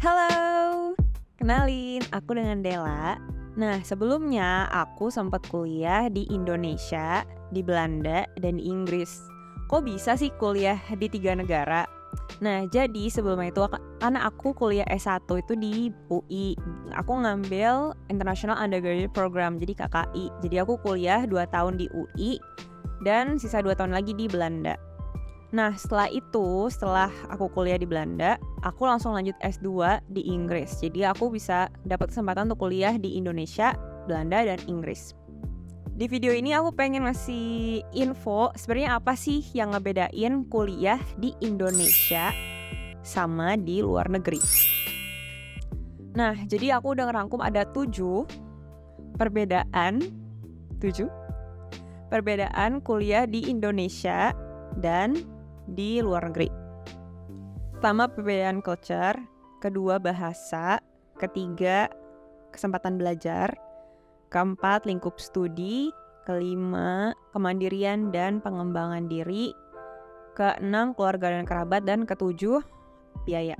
Halo, kenalin aku dengan Della. Nah, sebelumnya aku sempat kuliah di Indonesia, di Belanda, dan di Inggris. Kok bisa sih kuliah di 3 negara? Nah, jadi sebelum itu karena aku kuliah S1 itu di UI. Aku ngambil International Undergraduate Program, jadi KKI. Jadi aku kuliah 2 tahun di UI dan sisa 2 tahun lagi di Belanda. Nah, setelah aku kuliah di Belanda, aku langsung lanjut S2 di Inggris. Jadi aku bisa dapat kesempatan untuk kuliah di Indonesia, Belanda, dan Inggris. Di video ini aku pengen ngasih info sebenarnya apa sih yang ngebedain kuliah di Indonesia sama di luar negeri. Nah, jadi aku udah ngerangkum ada 7 perbedaan kuliah di Indonesia dan di luar negeri. Pertama, perbedaan culture, kedua bahasa, ketiga kesempatan belajar, keempat lingkup studi, kelima kemandirian dan pengembangan diri, keenam keluarga dan kerabat, dan ketujuh biaya.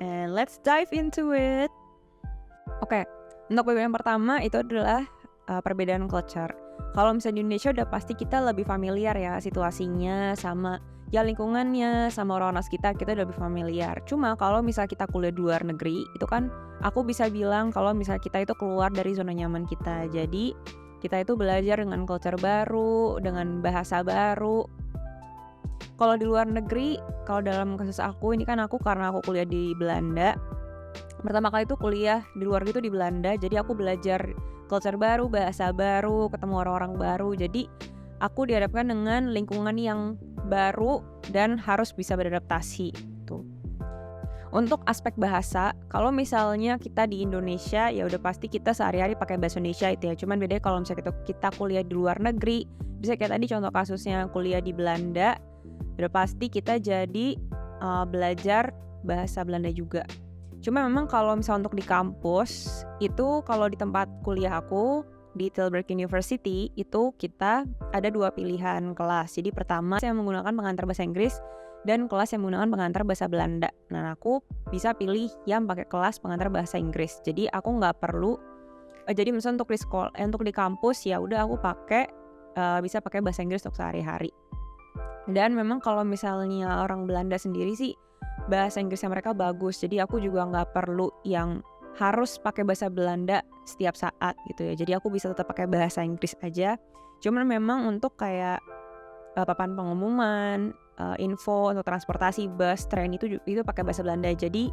And let's dive into it. Oke, untuk perbedaan pertama itu adalah perbedaan culture. Kalau misalnya di Indonesia udah pasti kita lebih familiar ya situasinya sama ya lingkungannya, sama orang-orang sekitar kita udah lebih familiar. Cuma kalau misalnya kita kuliah di luar negeri, itu kan aku bisa bilang kalau misalnya kita itu keluar dari zona nyaman kita. Jadi kita itu belajar dengan culture baru, dengan bahasa baru. Kalau di luar negeri, kalau dalam kasus aku ini kan karena aku kuliah di Belanda. Pertama kali itu kuliah di luar gitu di Belanda, jadi aku belajar culture baru, bahasa baru, ketemu orang-orang baru. Jadi aku dihadapkan dengan lingkungan yang baru dan harus bisa beradaptasi tuh. Untuk aspek bahasa, kalau misalnya kita di Indonesia ya udah pasti kita sehari-hari pakai bahasa Indonesia itu ya. Cuman bedanya kalau misalnya kita kuliah di luar negeri, bisa kayak tadi contoh kasusnya kuliah di Belanda, udah pasti kita jadi belajar bahasa Belanda juga. Cuma memang kalau misalnya untuk di kampus, itu kalau di tempat kuliah aku, di Tilburg University, itu kita ada 2 pilihan kelas. Jadi pertama yang menggunakan pengantar bahasa Inggris dan kelas yang menggunakan pengantar bahasa Belanda. Nah, aku bisa pilih yang pakai kelas pengantar bahasa Inggris. Jadi aku nggak perlu, jadi misalnya untuk di sekolah, untuk di kampus ya udah aku bisa pakai bahasa Inggris untuk sehari-hari. Dan memang kalau misalnya orang Belanda sendiri sih, bahasa Inggrisnya mereka bagus, jadi aku juga nggak perlu yang harus pakai bahasa Belanda setiap saat gitu ya. Jadi aku bisa tetap pakai bahasa Inggris aja. Cuman memang untuk kayak papan pengumuman, info untuk transportasi, bus, tren itu pakai bahasa Belanda. Jadi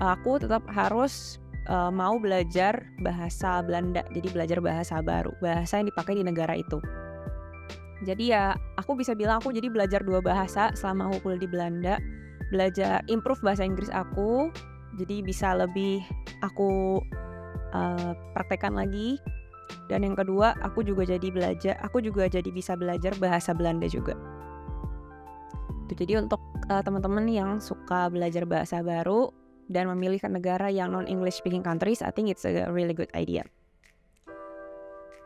aku tetap harus mau belajar bahasa Belanda. Jadi belajar bahasa baru, bahasa yang dipakai di negara itu. Jadi ya aku bisa bilang aku jadi belajar 2 bahasa selama aku kuliah di Belanda. Belajar improve bahasa Inggris aku, jadi bisa lebih aku praktekkan lagi. Dan yang kedua, aku juga jadi bisa belajar bahasa Belanda juga. Jadi untuk teman-teman yang suka belajar bahasa baru dan memilih negara yang non-English speaking countries, I think it's a really good idea.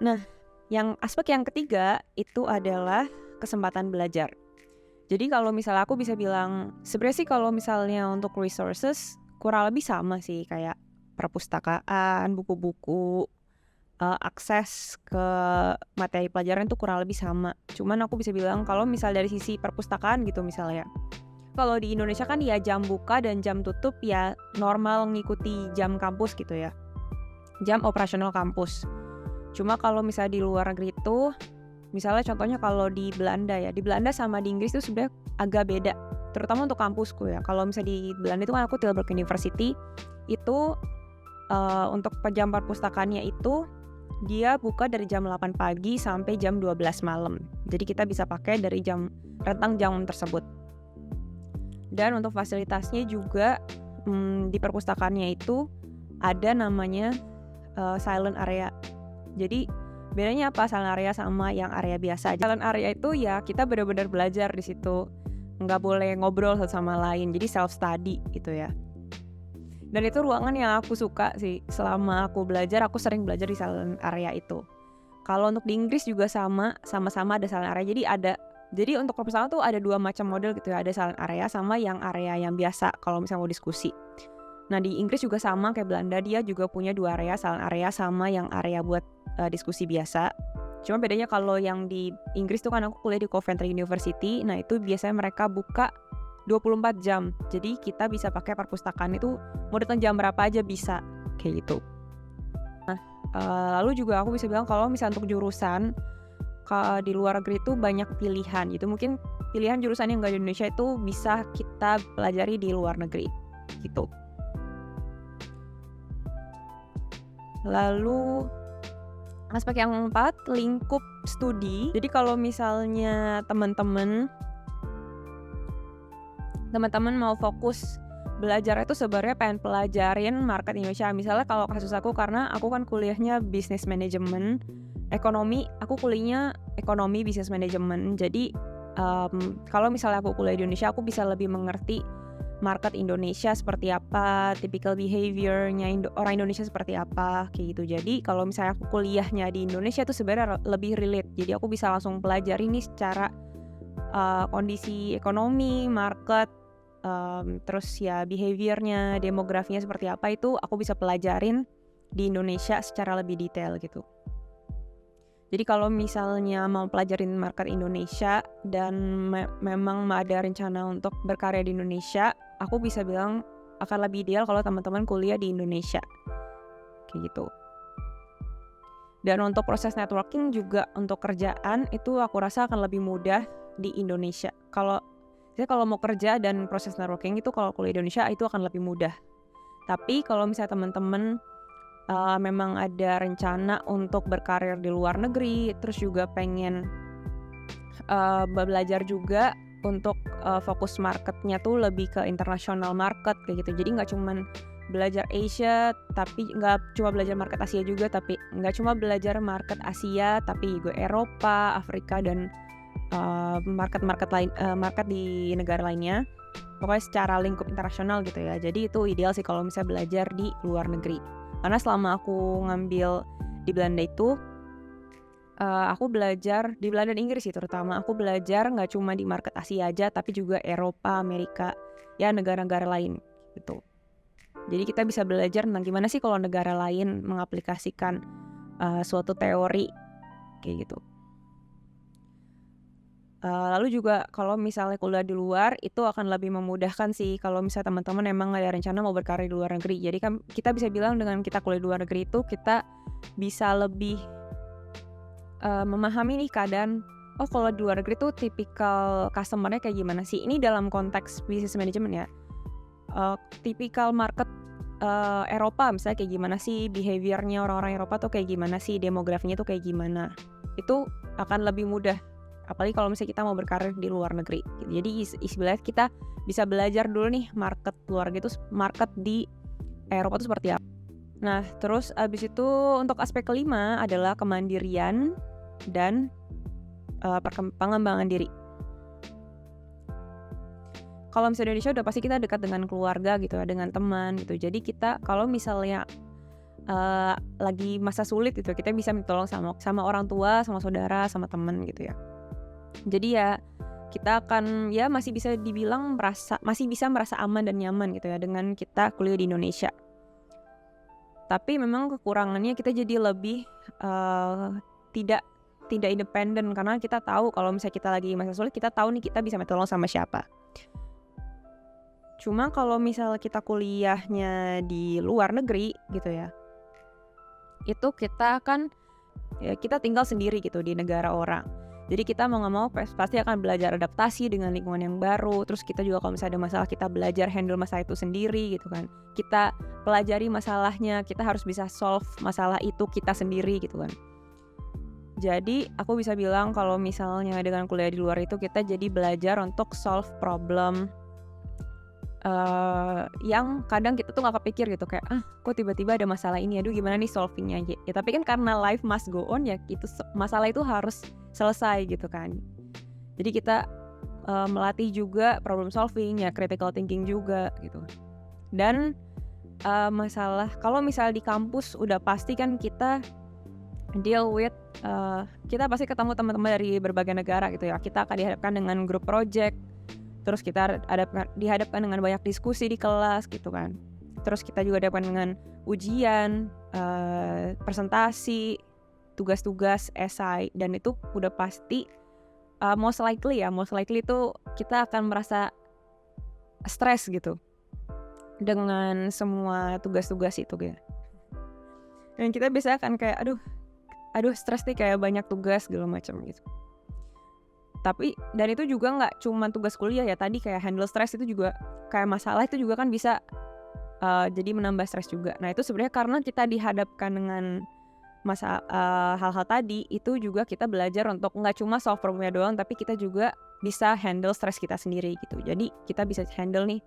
Nah, aspek yang ketiga itu adalah kesempatan belajar. Jadi kalau misalnya aku bisa bilang, sebenarnya sih kalau misalnya untuk resources kurang lebih sama sih, kayak perpustakaan, buku-buku, akses ke materi pelajaran itu kurang lebih sama. Cuman aku bisa bilang kalau misal dari sisi perpustakaan gitu misalnya, kalau di Indonesia kan ya jam buka dan jam tutup ya normal ngikuti jam kampus gitu ya, jam operasional kampus. Cuma kalau misalnya di luar negeri itu, misalnya contohnya kalau di Belanda ya, di Belanda sama di Inggris itu sebenarnya agak beda, terutama untuk kampusku ya. Kalau misalnya di Belanda itu kan aku Tilburg University, itu untuk jam perpustakaannya itu dia buka dari jam 8 pagi sampai jam 12 malam. Jadi kita bisa pakai dari rentang jam tersebut. Dan untuk fasilitasnya juga di perpustakaannya itu ada namanya silent area. Jadi bedanya apa silent area sama yang area biasa? Silent area itu ya kita benar-benar belajar di situ, nggak boleh ngobrol satu sama lain, jadi self study gitu ya. Dan itu ruangan yang aku suka sih, selama aku belajar aku sering belajar di silent area itu. Kalau untuk di Inggris juga sama-sama ada silent area, jadi ada Jadi untuk proposal tuh ada 2 macam model gitu ya, ada silent area sama yang area yang biasa kalau misalnya mau diskusi. Nah di Inggris juga sama kayak Belanda, dia juga punya 2 area, silent area sama yang area buat diskusi biasa. Cuma bedanya kalau yang di Inggris tuh kan aku kuliah di Coventry University, nah itu biasanya mereka buka 24 jam. Jadi kita bisa pakai perpustakaan itu mau datang jam berapa aja bisa, kayak gitu. Lalu juga aku bisa bilang kalau misalnya untuk jurusan di luar negeri itu banyak pilihan gitu. Mungkin pilihan jurusan yang nggak di Indonesia itu bisa kita pelajari di luar negeri gitu. Lalu aspek yang 4, lingkup studi. Jadi kalau misalnya teman-teman mau fokus belajar itu sebenarnya pengen pelajarin market Indonesia. Misalnya kalau kasus aku, karena aku kan kuliahnya business management, ekonomi, aku kuliahnya ekonomi business management. Jadi kalau misalnya aku kuliah di Indonesia, aku bisa lebih mengerti market Indonesia seperti apa, typical behavior-nya orang Indonesia seperti apa, kayak gitu. Jadi kalau misalnya aku kuliahnya di Indonesia itu sebenarnya lebih relate. Jadi aku bisa langsung pelajari nih secara kondisi ekonomi, market, terus ya behavior-nya, demografinya seperti apa, itu aku bisa pelajarin di Indonesia secara lebih detail gitu. Jadi kalau misalnya mau pelajarin market Indonesia dan memang ada rencana untuk berkarya di Indonesia, aku bisa bilang akan lebih ideal kalau teman-teman kuliah di Indonesia, kayak gitu. Dan untuk proses networking juga untuk kerjaan itu aku rasa akan lebih mudah di Indonesia. Kalau mau kerja dan proses networking itu kalau kuliah di Indonesia itu akan lebih mudah. Tapi kalau misalnya teman-teman memang ada rencana untuk berkarir di luar negeri, terus juga pengen belajar juga untuk fokus marketnya tuh lebih ke international market kayak gitu. Jadi nggak cuma belajar Asia, tapi nggak cuma belajar market Asia juga, tapi nggak cuma belajar market Asia, tapi juga Eropa, Afrika, dan market lain, market di negara lainnya. Pokoknya secara lingkup internasional gitu ya. Jadi itu ideal sih kalau misalnya belajar di luar negeri. Karena selama aku ngambil di Belanda itu, aku belajar di Belanda dan Inggris sih terutama. Aku belajar nggak cuma di market Asia aja, tapi juga Eropa, Amerika, ya negara-negara lain gitu. Jadi kita bisa belajar tentang gimana sih kalau negara lain mengaplikasikan suatu teori kayak gitu. Lalu juga kalau misalnya kuliah di luar itu akan lebih memudahkan sih kalau misalnya teman-teman emang ada rencana mau berkarir di luar negeri. Jadi kan kita bisa bilang dengan kita kuliah di luar negeri itu kita bisa lebih memahami nih keadaan, oh kalau di luar negeri tuh tipikal customer-nya kayak gimana sih. Ini dalam konteks business management ya. Tipikal market Eropa misalnya kayak gimana sih, behavior-nya orang-orang Eropa tuh kayak gimana sih, demografinya tuh kayak gimana. Itu akan lebih mudah. Apalagi kalau misalnya kita mau berkarir di luar negeri. Jadi istilahnya kita bisa belajar dulu nih market luar gitu, market di Eropa itu seperti apa. Nah terus abis itu untuk aspek kelima adalah kemandirian dan pengembangan diri. Kalau misalnya di Indonesia udah pasti kita dekat dengan keluarga gitu ya, dengan teman gitu. Jadi kita kalau misalnya lagi masa sulit gitu, kita bisa minta tolong sama orang tua, sama saudara, sama teman gitu ya. Jadi ya kita akan ya masih bisa dibilang masih bisa merasa aman dan nyaman gitu ya dengan kita kuliah di Indonesia. Tapi memang kekurangannya kita jadi lebih tidak independen, karena kita tahu kalau misalnya kita lagi masa sulit, kita tahu nih kita bisa minta tolong sama siapa. Cuma kalau misalnya kita kuliahnya di luar negeri gitu ya, itu kita tinggal sendiri gitu di negara orang. Jadi kita mau nggak mau pasti akan belajar adaptasi dengan lingkungan yang baru. Terus kita juga kalau misalnya ada masalah, kita belajar handle masalah itu sendiri gitu kan. Kita pelajari masalahnya, kita harus bisa solve masalah itu kita sendiri gitu kan. Jadi aku bisa bilang kalau misalnya dengan kuliah di luar itu kita jadi belajar untuk solve problem yang kadang kita tuh nggak kepikir gitu, kayak kok tiba-tiba ada masalah ini, aduh gimana nih solvingnya ya. Tapi kan karena life must go on ya, itu masalah itu harus selesai gitu kan. Jadi kita melatih juga problem solving ya, critical thinking juga gitu. Dan masalah kalau misalnya di kampus udah pasti kan kita deal with kita pasti ketemu teman-teman dari berbagai negara gitu ya. Kita akan dihadapkan dengan grup project, terus kita dihadapkan dengan banyak diskusi di kelas gitu kan. Terus kita juga dihadapkan dengan ujian, presentasi, tugas-tugas, esai, dan itu udah pasti most likely itu kita akan merasa stres gitu dengan semua tugas-tugas itu gitu. Dan kita biasanya akan kayak aduh stres nih, kayak banyak tugas segala macam gitu. Tapi dan itu juga nggak cuma tugas kuliah ya, tadi kayak handle stres itu juga kayak masalah itu juga kan bisa jadi menambah stres juga. Nah itu sebenarnya karena kita dihadapkan dengan hal-hal tadi, itu juga kita belajar untuk nggak cuma solve problemnya doang, tapi kita juga bisa handle stres kita sendiri gitu. Jadi kita bisa handle nih,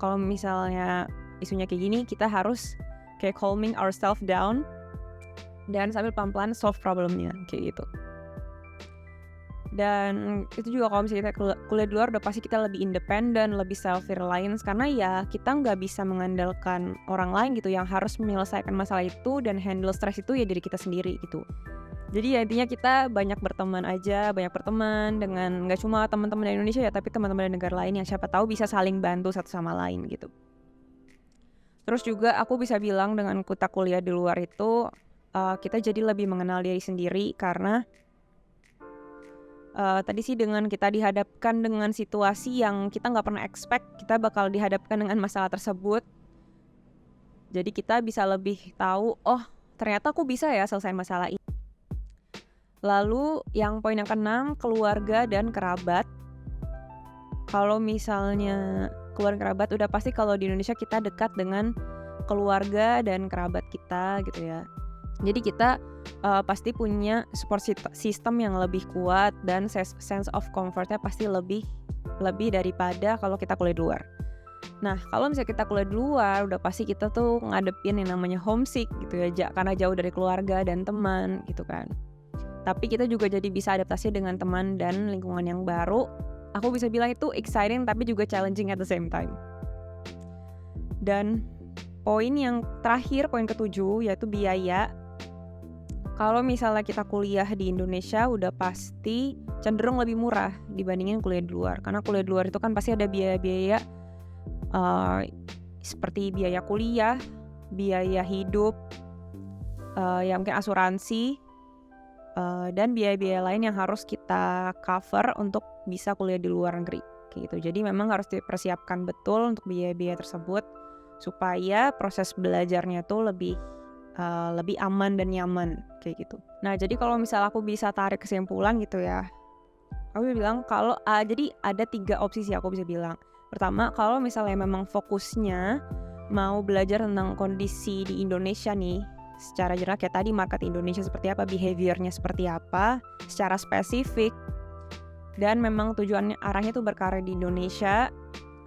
kalau misalnya isunya kayak gini, kita harus kayak calming ourselves down dan sambil pelan-pelan solve problemnya kayak gitu. Dan itu juga kalau misalnya kita kuliah di luar, udah pasti kita lebih independen, lebih self-reliance, karena ya kita nggak bisa mengandalkan orang lain gitu yang harus menyelesaikan masalah itu, dan handle stres itu ya diri kita sendiri gitu. Jadi ya intinya kita banyak berteman dengan nggak cuma teman-teman dari Indonesia ya, tapi teman-teman dari negara lain yang siapa tahu bisa saling bantu satu sama lain gitu. Terus juga aku bisa bilang dengan kita kuliah di luar itu kita jadi lebih mengenal diri sendiri, karena tadi sih dengan kita dihadapkan dengan situasi yang kita nggak pernah expect, kita bakal dihadapkan dengan masalah tersebut. Jadi kita bisa lebih tahu, ternyata aku bisa ya selesai masalah ini. Lalu yang poin yang ke-6, keluarga dan kerabat. Kalau misalnya keluarga kerabat, udah pasti kalau di Indonesia kita dekat dengan keluarga dan kerabat kita gitu ya. Jadi kita pasti punya support system yang lebih kuat, dan sense of comfortnya pasti lebih daripada kalau kita kuliah di luar. Nah kalau misalnya kita kuliah di luar, udah pasti kita tuh ngadepin yang namanya homesick gitu ya, karena jauh dari keluarga dan teman gitu kan. Tapi kita juga jadi bisa adaptasi dengan teman dan lingkungan yang baru. Aku bisa bilang itu exciting tapi juga challenging at the same time. Dan poin yang terakhir, poin ke-7, yaitu biaya. Kalau misalnya kita kuliah di Indonesia, udah pasti cenderung lebih murah dibandingin kuliah di luar. Karena kuliah di luar itu kan pasti ada biaya-biaya seperti biaya kuliah, biaya hidup, yang mungkin asuransi, dan biaya-biaya lain yang harus kita cover untuk bisa kuliah di luar negeri gitu. Jadi memang harus dipersiapkan betul untuk biaya-biaya tersebut supaya proses belajarnya tuh lebih aman dan nyaman kayak gitu. Nah jadi kalau misalnya aku bisa tarik kesimpulan gitu ya, aku bisa bilang kalau jadi ada 3 opsi sih aku bisa bilang. Pertama, kalau misalnya memang fokusnya mau belajar tentang kondisi di Indonesia nih secara general, kayak tadi market Indonesia seperti apa, behaviornya seperti apa secara spesifik, dan memang tujuannya arahnya tuh berkarir di Indonesia.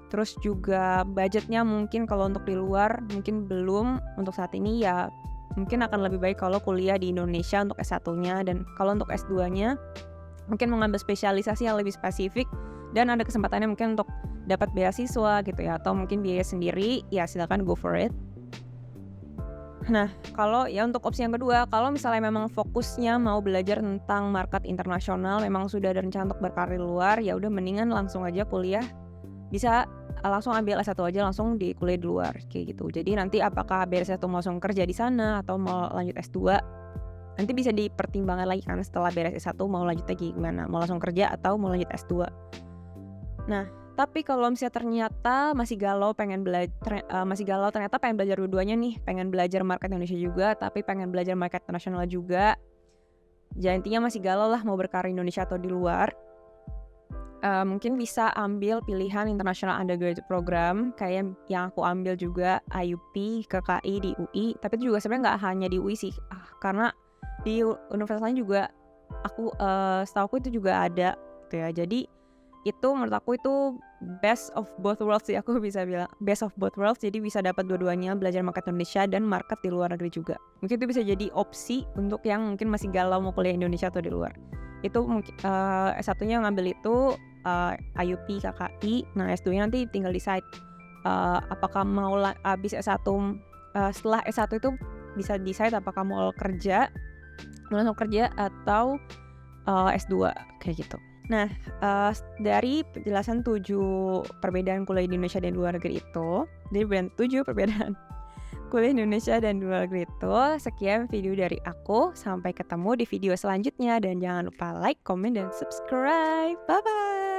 Terus juga budgetnya mungkin kalau untuk di luar mungkin belum untuk saat ini, ya mungkin akan lebih baik kalau kuliah di Indonesia untuk S1-nya, dan kalau untuk S2-nya mungkin mengambil spesialisasi yang lebih spesifik dan ada kesempatannya mungkin untuk dapat beasiswa gitu ya, atau mungkin biaya sendiri, ya silakan go for it. Nah, kalau ya untuk opsi yang kedua, kalau misalnya memang fokusnya mau belajar tentang market internasional, memang sudah ada rencana untuk berkarir luar, ya udah mendingan langsung aja kuliah, bisa langsung ambil S1 aja langsung di kuliah di luar kayak gitu. Jadi nanti apakah beres S1 mau langsung kerja di sana atau mau lanjut S2, nanti bisa dipertimbangkan lagi kan setelah beres S1 mau lanjut lagi gimana, mau langsung kerja atau mau lanjut S2. Nah, tapi kalau misalnya ternyata masih galau ternyata pengen belajar dua-duanya nih, pengen belajar market Indonesia juga tapi pengen belajar market internasional juga, jadi intinya masih galau lah mau berkarir Indonesia atau di luar, mungkin bisa ambil pilihan International Undergraduate Program kayak yang aku ambil juga, IUP, KKI di UI. Tapi itu juga sebenarnya nggak hanya di UI sih, karena di universitas lain juga aku setahu itu juga ada gitu ya. Jadi itu menurut aku itu best of both worlds sih, aku bisa bilang best of both worlds. Jadi bisa dapat dua-duanya, belajar market Indonesia dan market di luar negeri juga. Mungkin itu bisa jadi opsi untuk yang mungkin masih galau mau kuliah Indonesia atau di luar. Itu mungkin S1-nya ngambil itu IUP, KKI. Nah S2-nya nanti tinggal decide apakah mau habis S1, setelah S1 itu bisa decide apakah mau kerja langsung kerja atau S2 kayak gitu. Nah, dari penjelasan 7 perbedaan kuliah di Indonesia dan luar negeri itu, jadi 7 perbedaan kuliah di Indonesia dan luar negeri itu, sekian video dari aku. Sampai ketemu di video selanjutnya dan jangan lupa like, comment, dan subscribe. Bye bye.